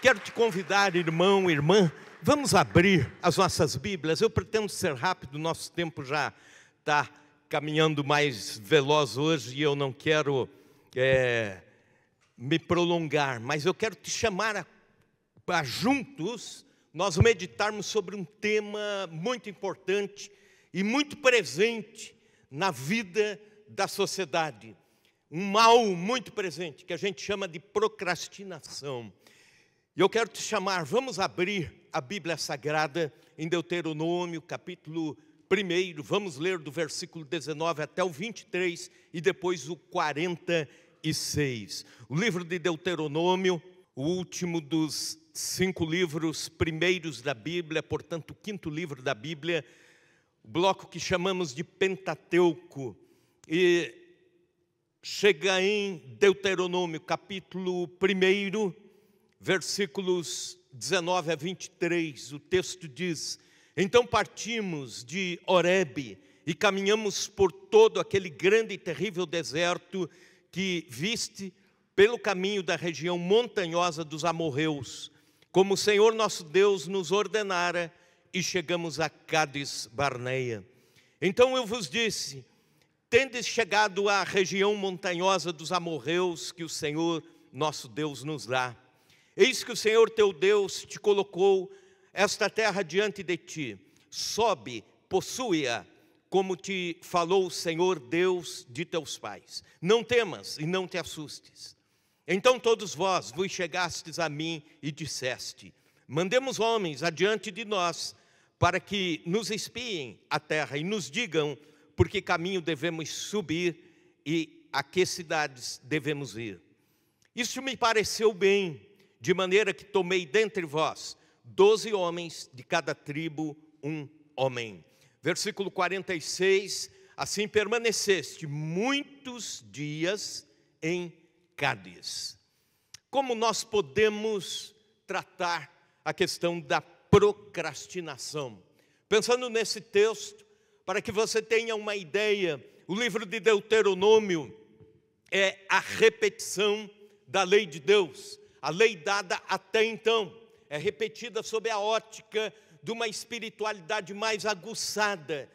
quero te convidar, irmão, irmã, vamos abrir as nossas Bíblias. Eu pretendo ser rápido, nosso tempo já está caminhando mais veloz hoje e eu não quero me prolongar, mas eu quero te chamar a juntos nós meditarmos sobre um tema muito importante e muito presente na vida da sociedade. Um mal muito presente, que a gente chama de procrastinação. E eu quero te chamar, vamos abrir a Bíblia Sagrada em Deuteronômio, capítulo 1, vamos ler do versículo 19 até o 23 e depois o 46. O livro de Deuteronômio, o último dos 5 livros primeiros da Bíblia, portanto o 5º livro da Bíblia, o bloco que chamamos de Pentateuco, e chega em Deuteronômio, capítulo 1, versículos 19 a 23, o texto diz: então partimos de Horebe e caminhamos por todo aquele grande e terrível deserto que viste pelo caminho da região montanhosa dos amorreus, como o Senhor nosso Deus nos ordenara, e chegamos a Cádiz Barneia. Então eu vos disse: tendes chegado à região montanhosa dos amorreus que o Senhor nosso Deus nos dá. Eis que o Senhor teu Deus te colocou esta terra diante de ti. Sobe, possui-a, como te falou o Senhor Deus de teus pais. Não temas e não te assustes. Então todos vós vos chegastes a mim e disseste: mandemos homens adiante de nós, para que nos espiem a terra e nos digam por que caminho devemos subir e a que cidades devemos ir. Isso me pareceu bem, de maneira que tomei dentre vós 12 homens, de cada tribo um homem. Versículo 46, assim permaneceste muitos dias em Cádiz. Como nós podemos tratar a questão da procrastinação? Pensando nesse texto, para que você tenha uma ideia, o livro de Deuteronômio é a repetição da lei de Deus. A lei dada até então é repetida sob a ótica de uma espiritualidade mais aguçada.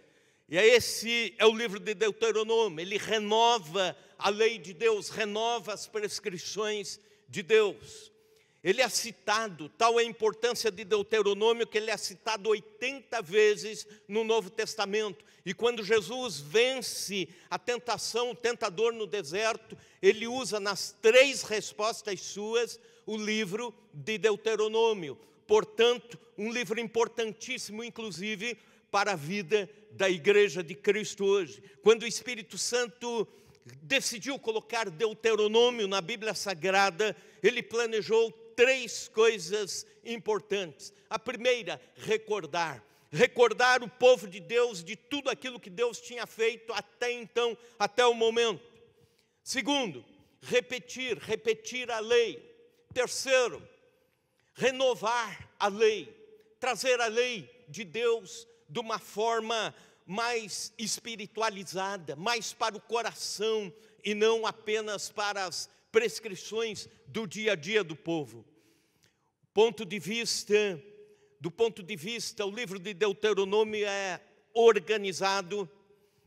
E esse é o livro de Deuteronômio. Ele renova a lei de Deus, renova as prescrições de Deus. Ele é citado, tal é a importância de Deuteronômio, que ele é citado 80 vezes no Novo Testamento. E quando Jesus vence a tentação, o tentador no deserto, ele usa nas 3 respostas suas o livro de Deuteronômio. Portanto, um livro importantíssimo, inclusive, para a vida da Igreja de Cristo hoje. Quando o Espírito Santo decidiu colocar Deuteronômio na Bíblia Sagrada, ele planejou 3 coisas importantes. A primeira, recordar o povo de Deus de tudo aquilo que Deus tinha feito até então, até o momento. Segundo, repetir a lei. Terceiro, renovar a lei, trazer a lei de Deus de uma forma mais espiritualizada, mais para o coração e não apenas para as prescrições do dia a dia do povo. Do ponto de vista, o livro de Deuteronômio é organizado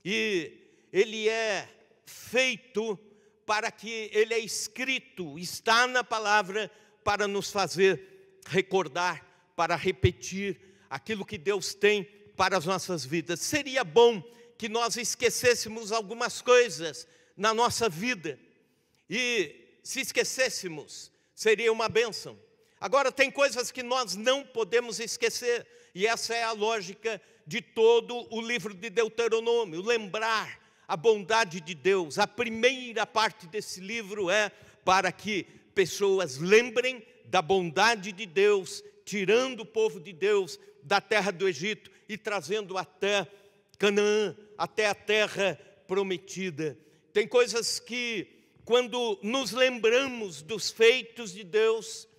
e ele é feito para que ele é escrito, está na palavra para nos fazer recordar, para repetir aquilo que Deus tem para as nossas vidas. Seria bom que nós esquecêssemos algumas coisas na nossa vida e se esquecêssemos, seria uma bênção. Agora tem coisas que nós não podemos esquecer e essa é a lógica de todo o livro de Deuteronômio, lembrar a bondade de Deus. A primeira parte desse livro é para que pessoas lembrem da bondade de Deus, tirando o povo de Deus da terra do Egito e trazendo até Canaã, até a terra prometida. Tem coisas que, quando nos lembramos dos feitos de Deus,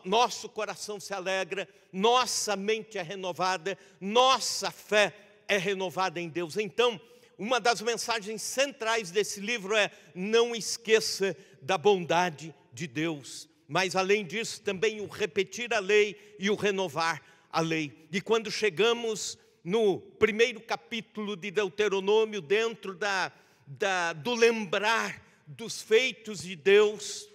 nosso coração se alegra, nossa mente é renovada, nossa fé é renovada em Deus. Então, uma das mensagens centrais desse livro é: não esqueça da bondade de Deus. mas além disso também o repetir a lei e o renovar a lei. E quando chegamos no primeiro capítulo de Deuteronômio, dentro do lembrar dos feitos de Deus,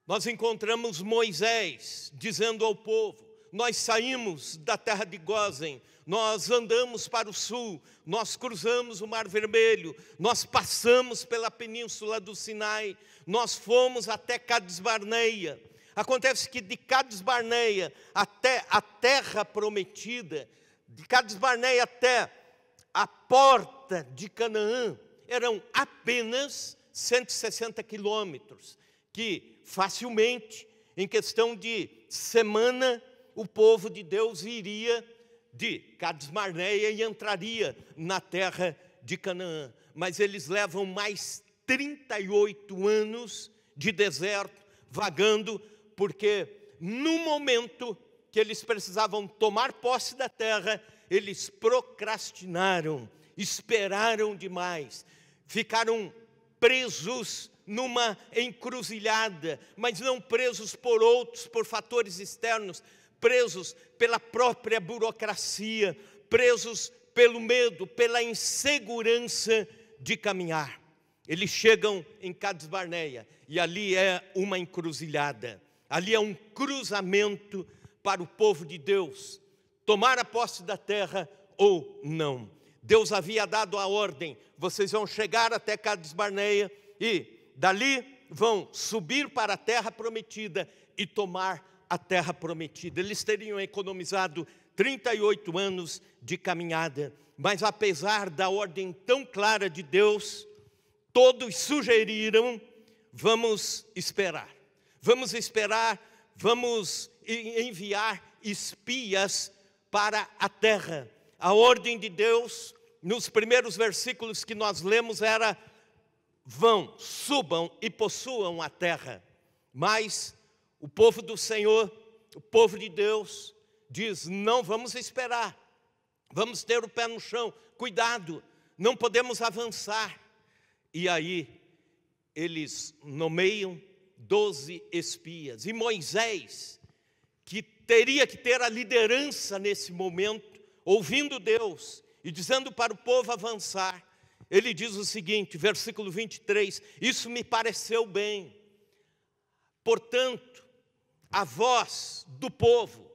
nós encontramos Moisés dizendo ao povo: nós saímos da terra de Gósen, nós andamos para o sul, nós cruzamos o Mar Vermelho, nós passamos pela península do Sinai, nós fomos até Cades Barneia. Acontece que de Cades Barneia até a terra prometida, de Cades Barneia até a porta de Canaã, eram apenas 160 quilômetros, que facilmente, em questão de semana, o povo de Deus iria de Cades Barneia e entraria na terra de Canaã. Mas eles levam mais 38 anos de deserto, vagando, porque no momento que eles precisavam tomar posse da terra, eles procrastinaram, esperaram demais, ficaram presos numa encruzilhada, mas não presos por outros, por fatores externos, presos pela própria burocracia, presos pelo medo, pela insegurança de caminhar. Eles chegam em Cades Barneia e ali é uma encruzilhada, ali é um cruzamento para o povo de Deus, tomar a posse da terra ou não. Deus havia dado a ordem: vocês vão chegar até Cades Barneia e dali vão subir para a terra prometida e tomar a terra prometida. Eles teriam economizado 38 anos de caminhada, mas apesar da ordem tão clara de Deus, todos sugeriram: vamos esperar, vamos enviar espias para a terra. A ordem de Deus, nos primeiros versículos que nós lemos, era: vão, subam e possuam a terra. Mas o povo do Senhor, o povo de Deus, diz: não vamos esperar, vamos ter o pé no chão, cuidado, não podemos avançar. E aí eles nomeiam 12 espias. E Moisés, que teria que ter a liderança nesse momento, ouvindo Deus e dizendo para o povo avançar, ele diz o seguinte, versículo 23, isso me pareceu bem. Portanto, a voz do povo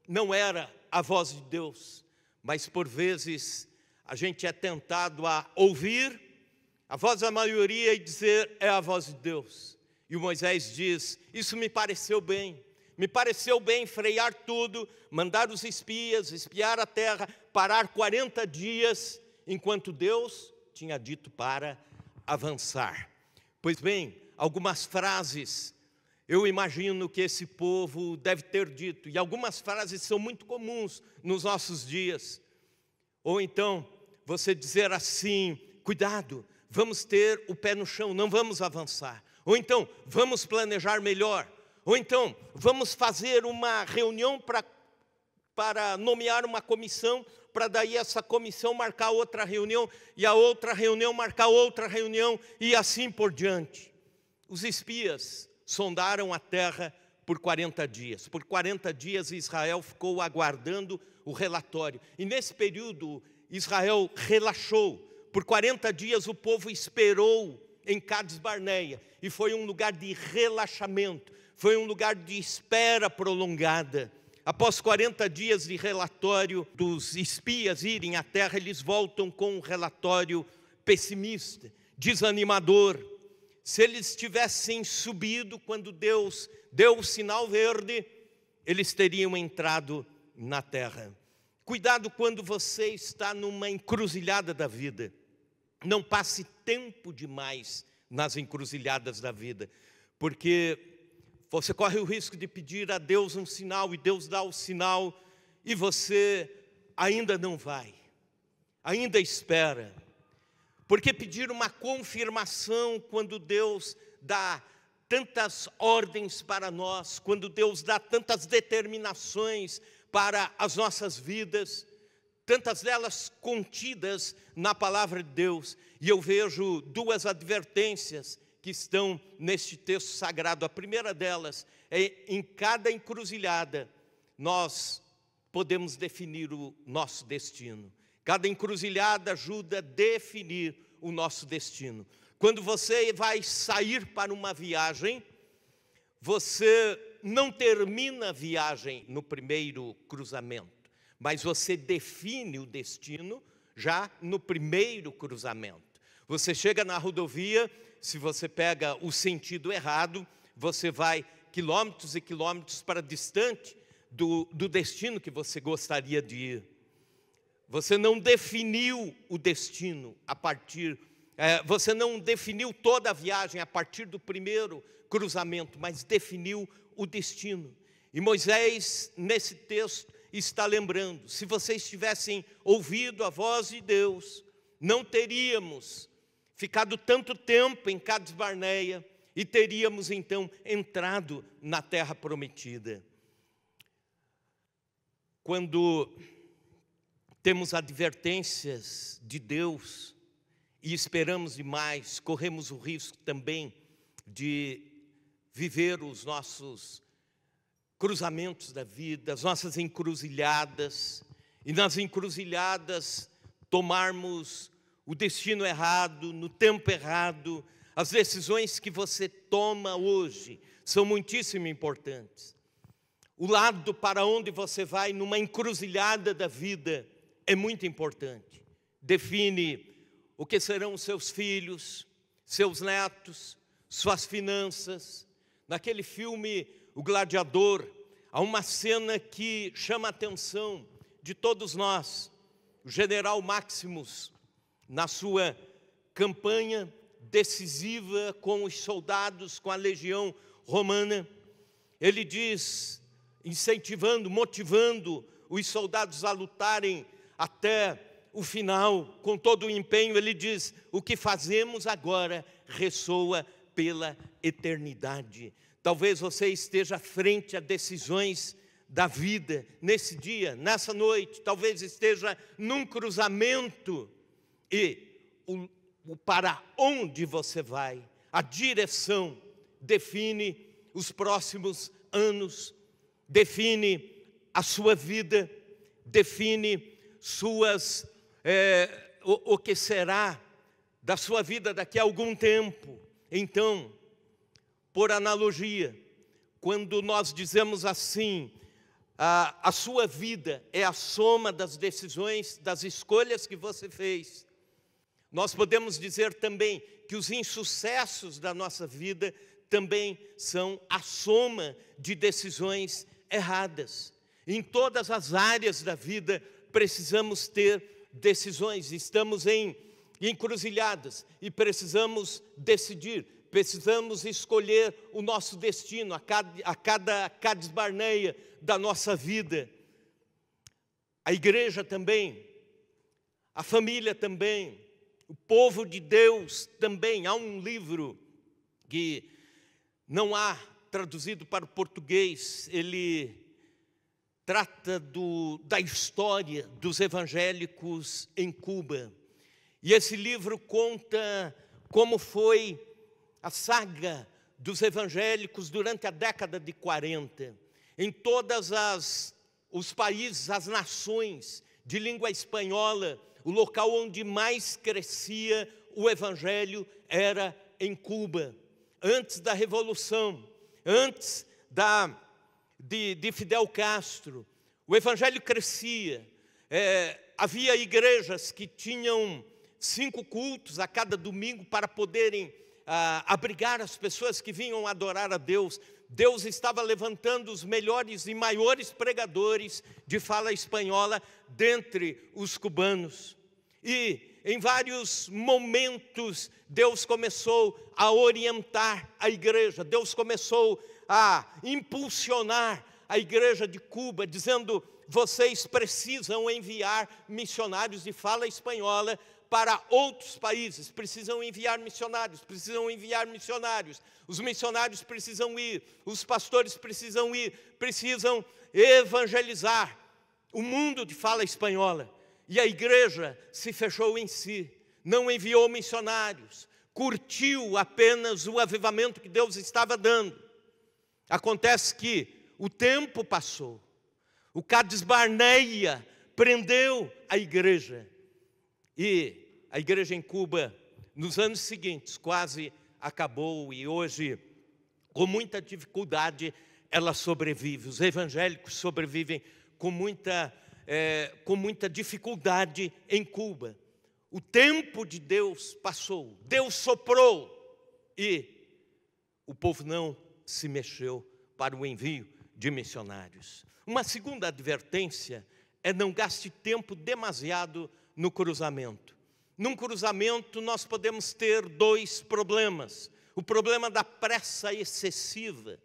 não era a voz de Deus, mas por vezes a gente é tentado a ouvir a voz da maioria e dizer: é a voz de Deus. E o Moisés diz: isso me pareceu bem frear tudo, mandar os espias, espiar a terra, parar 40 dias, enquanto Deus tinha dito para avançar. Pois bem, algumas frases eu imagino que esse povo deve ter dito, e algumas frases são muito comuns nos nossos dias. Ou então, você dizer assim: cuidado, vamos ter o pé no chão, não vamos avançar. Ou então, vamos planejar melhor. Ou então, vamos fazer uma reunião para nomear uma comissão, para daí essa comissão marcar outra reunião, e a outra reunião marcar outra reunião, e assim por diante. Os espias sondaram a terra por 40 dias. Por 40 dias Israel ficou aguardando o relatório. E nesse período Israel relaxou. Por 40 dias o povo esperou em Cades Barneia. E foi um lugar de relaxamento. Foi um lugar de espera prolongada. Após 40 dias de relatório dos espias irem à terra, eles voltam com um relatório pessimista, desanimador. Se eles tivessem subido quando Deus deu o sinal verde, eles teriam entrado na terra. Cuidado quando você está numa encruzilhada da vida. Não passe tempo demais nas encruzilhadas da vida, porque você corre o risco de pedir a Deus um sinal, e Deus dá o sinal, e você ainda não vai, ainda espera. Porque pedir uma confirmação quando Deus dá tantas ordens para nós, quando Deus dá tantas determinações para as nossas vidas, tantas delas contidas na palavra de Deus, e eu vejo duas advertências que estão neste texto sagrado. A primeira delas é: em cada encruzilhada nós podemos definir o nosso destino. Cada encruzilhada ajuda a definir o nosso destino. Quando você vai sair para uma viagem, você não termina a viagem no primeiro cruzamento, mas você define o destino já no primeiro cruzamento. Você chega na rodovia, se você pega o sentido errado, você vai quilômetros e quilômetros para distante do destino que você gostaria de ir. Você não definiu o destino você não definiu toda a viagem a partir do primeiro cruzamento, mas definiu o destino. E Moisés, nesse texto, está lembrando: se vocês tivessem ouvido a voz de Deus, não teríamos ficado tanto tempo em Cades Barneia e teríamos então entrado na terra prometida. Quando temos advertências de Deus e esperamos demais, corremos o risco também de viver os nossos cruzamentos da vida, as nossas encruzilhadas, e nas encruzilhadas tomarmos o destino errado, no tempo errado. As decisões que você toma hoje são muitíssimo importantes. O lado para onde você vai numa encruzilhada da vida é muito importante. Define o que serão os seus filhos, seus netos, suas finanças. Naquele filme, O Gladiador, há uma cena que chama a atenção de todos nós. O general Maximus, na sua campanha decisiva com os soldados, com a legião romana, ele diz, incentivando, motivando os soldados a lutarem até o final, com todo o empenho, ele diz: o que fazemos agora ressoa pela eternidade. Talvez você esteja frente a decisões da vida nesse dia, nessa noite, talvez esteja num cruzamento e o para onde você vai, a direção define os próximos anos, define a sua vida, define o que será da sua vida daqui a algum tempo. Então, por analogia, quando nós dizemos assim, a sua vida é a soma das decisões, das escolhas que você fez, nós podemos dizer também que os insucessos da nossa vida também são a soma de decisões erradas. Em todas as áreas da vida precisamos ter decisões, estamos em encruzilhadas e precisamos decidir, precisamos escolher o nosso destino a cada Cades Barneia da nossa vida. A igreja também, a família também, o povo de Deus também. Há um livro que não há traduzido para o português, ele trata da história dos evangélicos em Cuba. E esse livro conta como foi a saga dos evangélicos durante a década de 40. Em todas os países, as nações de língua espanhola, o local onde mais crescia o evangelho era em Cuba. Antes da Revolução, antes de Fidel Castro, o evangelho crescia. Havia igrejas que tinham 5 cultos a cada domingo para poderem abrigar as pessoas que vinham adorar a Deus. Deus estava levantando os melhores e maiores pregadores de fala espanhola dentre os cubanos. E em vários momentos Deus começou a orientar a igreja, Deus começou a impulsionar a igreja de Cuba, dizendo: vocês precisam enviar missionários de fala espanhola para outros países, precisam enviar missionários, os missionários precisam ir, os pastores precisam ir, precisam evangelizar o mundo de fala espanhola. E a igreja se fechou em si, não enviou missionários, curtiu apenas o avivamento que Deus estava dando. Acontece que o tempo passou, o Cades Barneia prendeu a igreja, e a igreja em Cuba, nos anos seguintes, quase acabou, e hoje, com muita dificuldade, ela sobrevive. Os evangélicos sobrevivem com muita dificuldade em Cuba. O tempo de Deus passou, Deus soprou, e o povo não se mexeu para o envio de missionários. Uma segunda advertência é: não gaste tempo demasiado no cruzamento. Num cruzamento nós podemos ter dois problemas. O problema da pressa excessiva.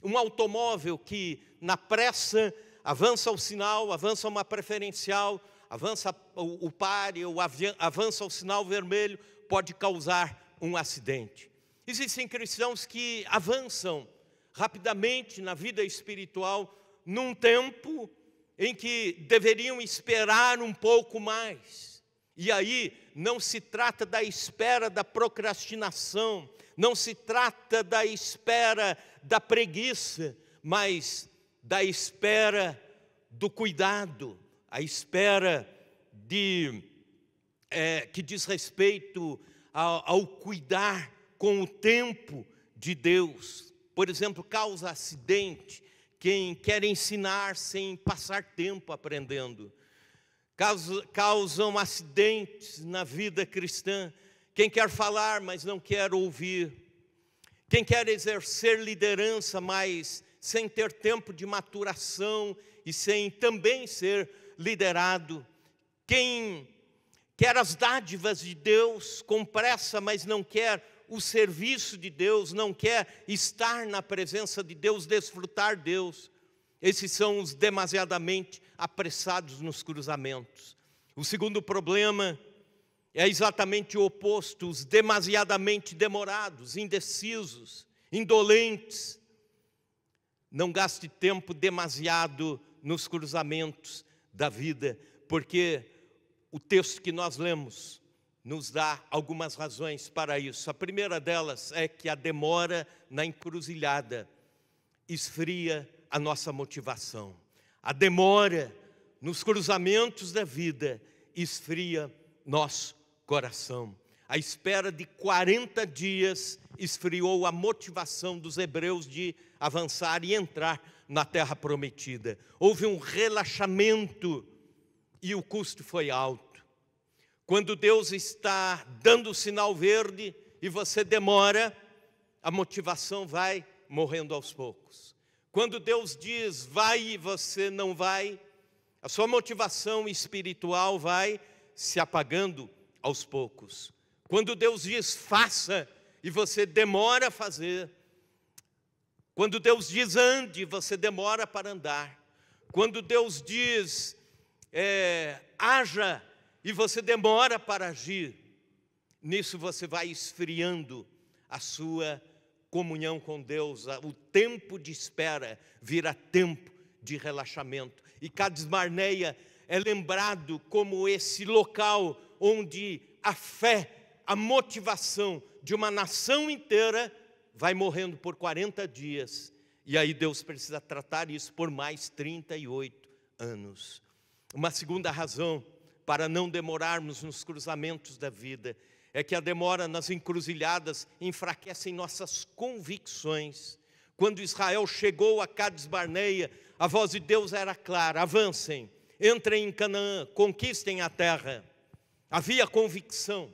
Um automóvel que na pressa avança o sinal, avança uma preferencial, avança o pare, ou avança o sinal vermelho, pode causar um acidente. Existem cristãos que avançam rapidamente na vida espiritual num tempo em que deveriam esperar um pouco mais. E aí não se trata da espera da procrastinação, não se trata da espera da preguiça, mas da espera do cuidado, a espera que diz respeito ao cuidar com o tempo de Deus. Por exemplo, causa acidente quem quer ensinar sem passar tempo aprendendo. Causam acidentes na vida cristã quem quer falar, mas não quer ouvir. Quem quer exercer liderança, mas sem ter tempo de maturação e sem também ser liderado. Quem quer as dádivas de Deus com pressa, mas não quer o serviço de Deus, não quer estar na presença de Deus, desfrutar Deus. Esses são os demasiadamente apressados nos cruzamentos. O segundo problema é exatamente o oposto: os demasiadamente demorados, indecisos, indolentes. Não gaste tempo demasiado nos cruzamentos da vida, porque o texto que nós lemos nos dá algumas razões para isso. A primeira delas é que a demora na encruzilhada esfria a nossa motivação. A demora nos cruzamentos da vida esfria nosso coração. A espera de 40 dias esfriou a motivação dos hebreus de avançar e entrar na terra prometida. Houve um relaxamento e o custo foi alto. Quando Deus está dando o sinal verde e você demora, a motivação vai morrendo aos poucos. Quando Deus diz vai e você não vai, a sua motivação espiritual vai se apagando aos poucos. Quando Deus diz faça e você demora a fazer. Quando Deus diz ande, você demora para andar. Quando Deus diz haja e você demora para agir, nisso você vai esfriando a sua comunhão com Deus. O tempo de espera vira tempo de relaxamento. E Cades Barneia é lembrado como esse local onde a fé, a motivação de uma nação inteira vai morrendo por 40 dias. E aí Deus precisa tratar isso por mais 38 anos. Uma segunda razão para não demorarmos nos cruzamentos da vida é que a demora nas encruzilhadas enfraquece nossas convicções. Quando Israel chegou a Cades Barneia, a voz de Deus era clara: avancem, entrem em Canaã, conquistem a terra. Havia convicção,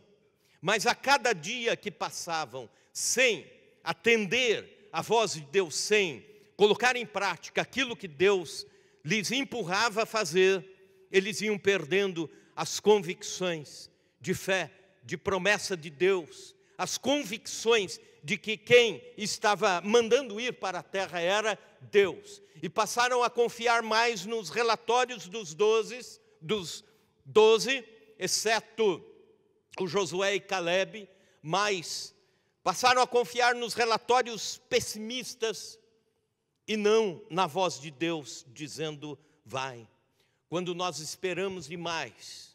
mas a cada dia que passavam sem atender a voz de Deus, sem colocar em prática aquilo que Deus lhes empurrava a fazer, eles iam perdendo as convicções de fé, de promessa de Deus, as convicções de que quem estava mandando ir para a terra era Deus. E passaram a confiar mais nos relatórios dos 12, exceto o Josué e Caleb, mas passaram a confiar nos relatórios pessimistas e não na voz de Deus dizendo vai. Quando nós esperamos demais,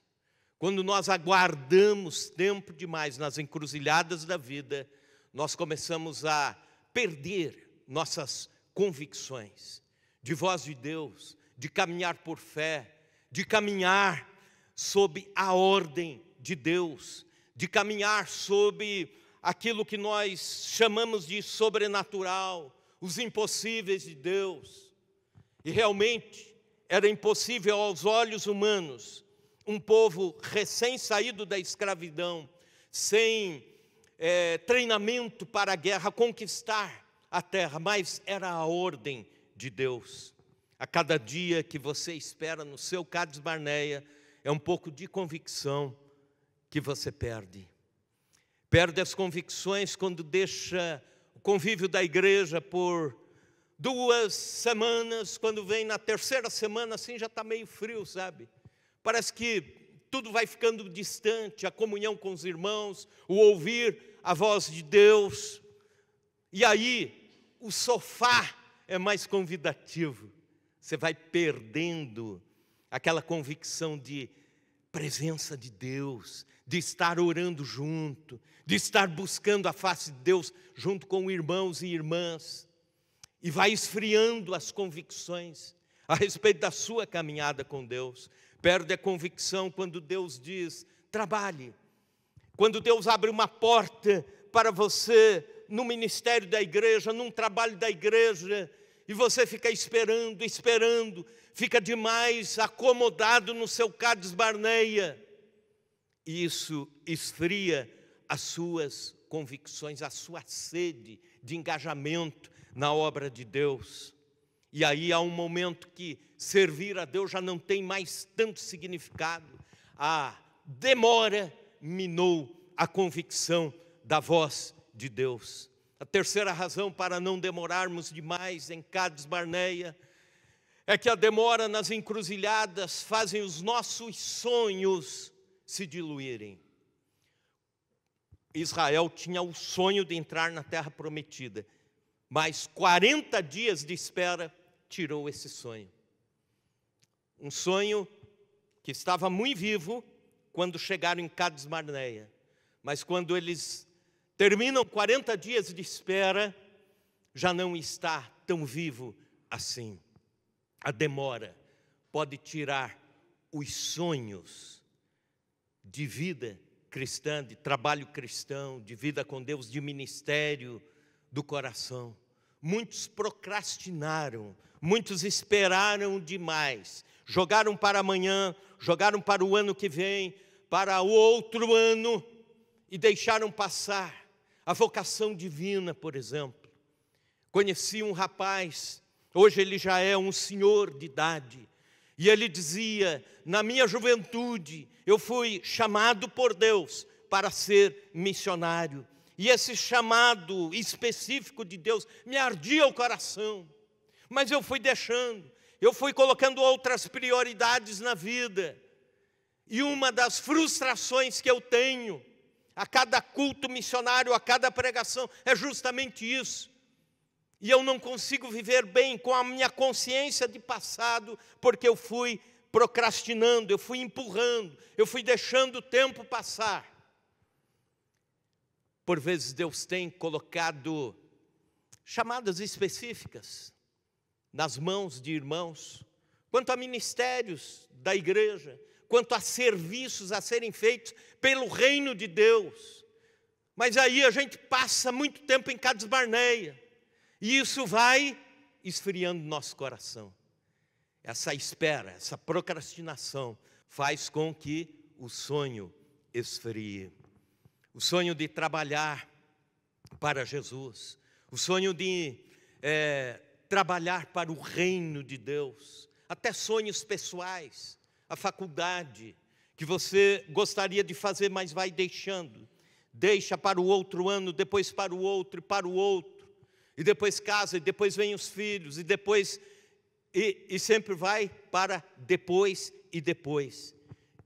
quando nós aguardamos tempo demais nas encruzilhadas da vida, nós começamos a perder nossas convicções de voz de Deus, de caminhar por fé, de caminhar sob a ordem de Deus, de caminhar sob aquilo que nós chamamos de sobrenatural, os impossíveis de Deus. E realmente era impossível aos olhos humanos um povo recém-saído da escravidão, sem treinamento para a guerra, conquistar a terra, mas era a ordem de Deus. A cada dia que você espera no seu Cades Barneia, é um pouco de convicção que você perde. Perde as convicções quando deixa o convívio da igreja por 2 semanas, quando vem na 3ª semana, assim já está meio frio, sabe? Parece que tudo vai ficando distante, a comunhão com os irmãos, o ouvir a voz de Deus. E aí, o sofá é mais convidativo. Você vai perdendo aquela convicção de presença de Deus, de estar orando junto, de estar buscando a face de Deus junto com irmãos e irmãs. E vai esfriando as convicções a respeito da sua caminhada com Deus. Perde a convicção quando Deus diz, trabalhe. Quando Deus abre uma porta para você no ministério da igreja, num trabalho da igreja, e você fica esperando, fica demais acomodado no seu Cades Barneia. E isso esfria as suas convicções, a sua sede de engajamento na obra de Deus. E aí há um momento que servir a Deus já não tem mais tanto significado. A demora minou a convicção da voz de Deus. A terceira razão para não demorarmos demais em Cades Barneia é que a demora nas encruzilhadas fazem os nossos sonhos se diluírem. Israel tinha o sonho de entrar na terra prometida, mas 40 dias de espera tirou esse sonho. Um sonho que estava muito vivo quando chegaram em Cades Barneia, mas quando eles terminam 40 dias de espera, já não está tão vivo assim. A demora pode tirar os sonhos de vida cristã, de trabalho cristão, de vida com Deus, de ministério do coração. Muitos procrastinaram, muitos esperaram demais, jogaram para amanhã, jogaram para o ano que vem, para o outro ano, e deixaram passar a vocação divina, por exemplo. Conheci um rapaz, hoje ele já é um senhor de idade, e ele dizia, na minha juventude, eu fui chamado por Deus para ser missionário. E esse chamado específico de Deus me ardia o coração. Mas eu fui deixando, eu fui colocando outras prioridades na vida. E uma das frustrações que eu tenho a cada culto missionário, a cada pregação, é justamente isso. E eu não consigo viver bem com a minha consciência de passado, porque eu fui procrastinando, eu fui empurrando, eu fui deixando o tempo passar. Por vezes Deus tem colocado chamadas específicas nas mãos de irmãos, quanto a ministérios da igreja, quanto a serviços a serem feitos pelo reino de Deus. Mas aí a gente passa muito tempo em Cades Barneia, e isso vai esfriando nosso coração. Essa espera, essa procrastinação faz com que o sonho esfrie. O sonho de trabalhar para Jesus, o sonho de trabalhar para o reino de Deus, até sonhos pessoais, a faculdade que você gostaria de fazer, mas vai deixando. Deixa para o outro ano, depois para o outro, e depois casa, e depois vem os filhos, e depois, e sempre vai para depois e depois.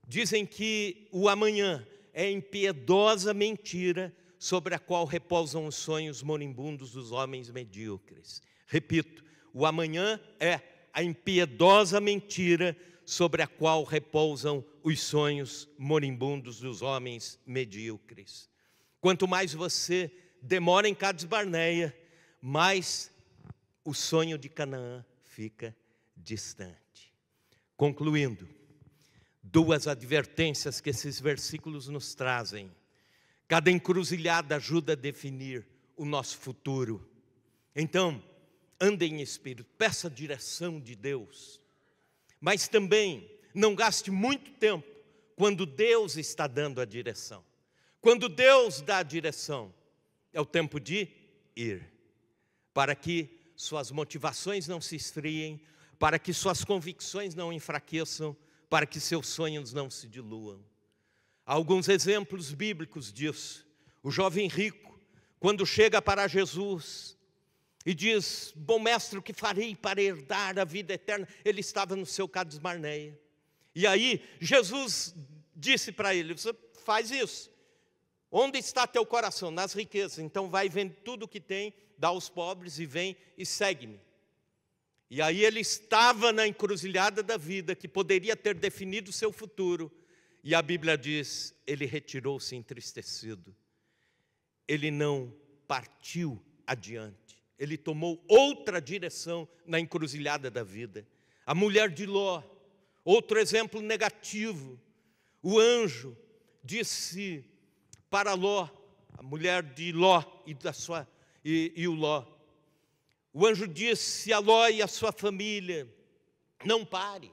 Dizem que o amanhã é impiedosa mentira sobre a qual repousam os sonhos moribundos dos homens medíocres. Repito, o amanhã é a impiedosa mentira sobre a qual repousam os sonhos moribundos dos homens medíocres. Quanto mais você demora em Cades Barneia, mais o sonho de Canaã fica distante. Concluindo, duas advertências que esses versículos nos trazem. Cada encruzilhada ajuda a definir o nosso futuro. Então, ande em espírito, peça a direção de Deus. Mas também não gaste muito tempo quando Deus está dando a direção. Quando Deus dá a direção, é o tempo de ir, para que suas motivações não se esfriem, para que suas convicções não enfraqueçam, para que seus sonhos não se diluam. Há alguns exemplos bíblicos disso. O jovem rico, quando chega para Jesus e diz: bom mestre, o que farei para herdar a vida eterna? Ele estava no seu Cades Barneia. E aí Jesus disse para ele: você faz isso. Onde está teu coração? Nas riquezas. Então vai, vende tudo o que tem, dá aos pobres e vem e segue-me. E aí ele estava na encruzilhada da vida, que poderia ter definido o seu futuro. E a Bíblia diz, ele retirou-se entristecido. Ele não partiu adiante. Ele tomou outra direção na encruzilhada da vida. A mulher de Ló, outro exemplo negativo. O anjo disse para Ló, a mulher de Ló e o Ló. O anjo disse a Ló e a sua família: não pare,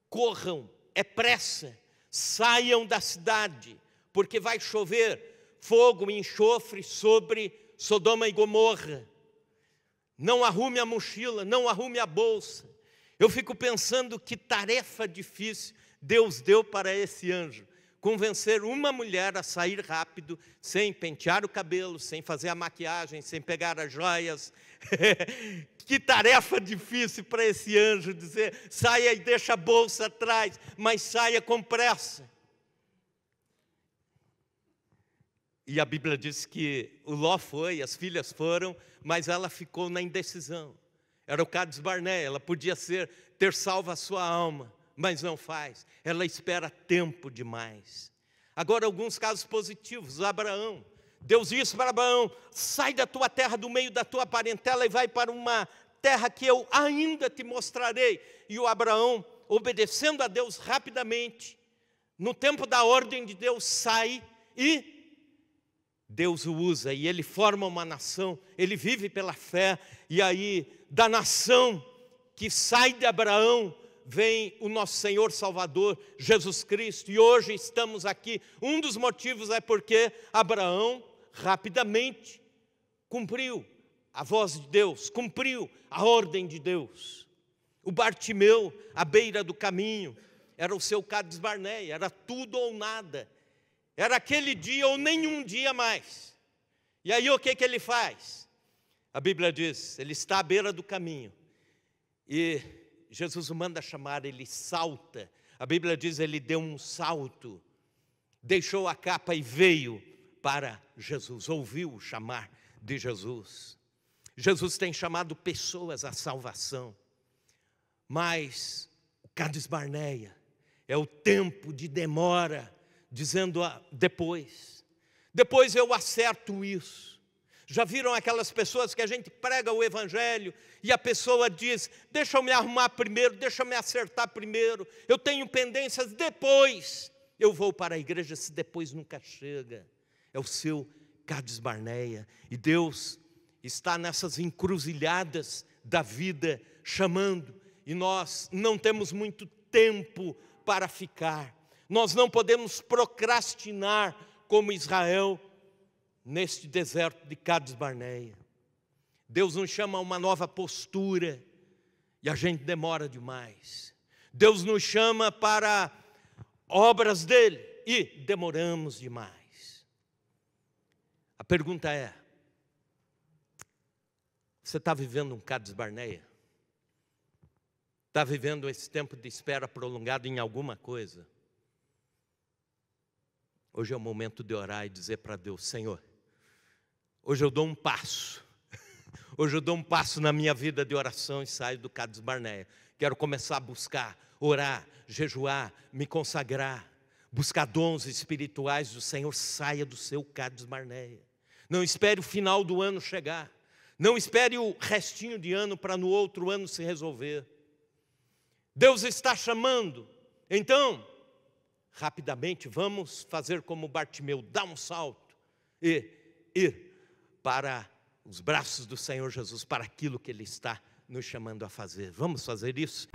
corram, é pressa, saiam da cidade, porque vai chover fogo e enxofre sobre Sodoma e Gomorra. Não arrume a mochila, não arrume a bolsa. Eu fico pensando que tarefa difícil Deus deu para esse anjo. Convencer uma mulher a sair rápido, sem pentear o cabelo, sem fazer a maquiagem, sem pegar as joias. Que tarefa difícil para esse anjo dizer: saia e deixa a bolsa atrás, mas saia com pressa. E a Bíblia diz que o Ló foi, as filhas foram, mas ela ficou na indecisão. Era o Cades Barneia, ela podia ter salvo a sua alma, mas não faz. Ela espera tempo demais. Agora, alguns casos positivos. Abraão, Deus disse para Abraão: sai da tua terra, do meio da tua parentela, e vai para uma terra que eu ainda te mostrarei. E o Abraão, obedecendo a Deus rapidamente, no tempo da ordem de Deus, sai e Deus o usa, e ele forma uma nação, ele vive pela fé. E aí, da nação que sai de Abraão, vem o nosso Senhor Salvador, Jesus Cristo. E hoje estamos aqui. Um dos motivos é porque Abraão rapidamente cumpriu a voz de Deus, cumpriu a ordem de Deus. O Bartimeu, à beira do caminho, era o seu Cades Barneia, era tudo ou nada. Era aquele dia ou nenhum dia mais. E aí o que ele faz? A Bíblia diz, ele está à beira do caminho. E Jesus o manda chamar, ele salta. A Bíblia diz, ele deu um salto. Deixou a capa e veio para Jesus. Ouviu o chamar de Jesus. Jesus tem chamado pessoas à salvação. Mas o Cades Barneia é o tempo de demora, dizendo depois eu acerto isso. Já viram aquelas pessoas que a gente prega o evangelho e a pessoa diz: deixa eu me arrumar primeiro, deixa eu me acertar primeiro, eu tenho pendências, depois eu vou para a igreja. Se depois nunca chega, é o seu Cades Barneia. E Deus está nessas encruzilhadas da vida chamando, e nós não temos muito tempo para ficar. Nós não podemos procrastinar como Israel neste deserto de Cades Barneia. Deus nos chama a uma nova postura e a gente demora demais. Deus nos chama para obras dele e demoramos demais. A pergunta é: você está vivendo um Cades Barneia? Está vivendo esse tempo de espera prolongado em alguma coisa? Hoje é o momento de orar e dizer para Deus: Senhor, hoje eu dou um passo. Hoje eu dou um passo na minha vida de oração e saio do Cades Barneia. Quero começar a buscar, orar, jejuar, me consagrar, buscar dons espirituais do Senhor, saia do seu Cades Barneia. Não espere o final do ano chegar. Não espere o restinho de ano para no outro ano se resolver. Deus está chamando. Então, rapidamente, vamos fazer como Bartimeu, dar um salto e ir para os braços do Senhor Jesus, para aquilo que Ele está nos chamando a fazer. Vamos fazer isso?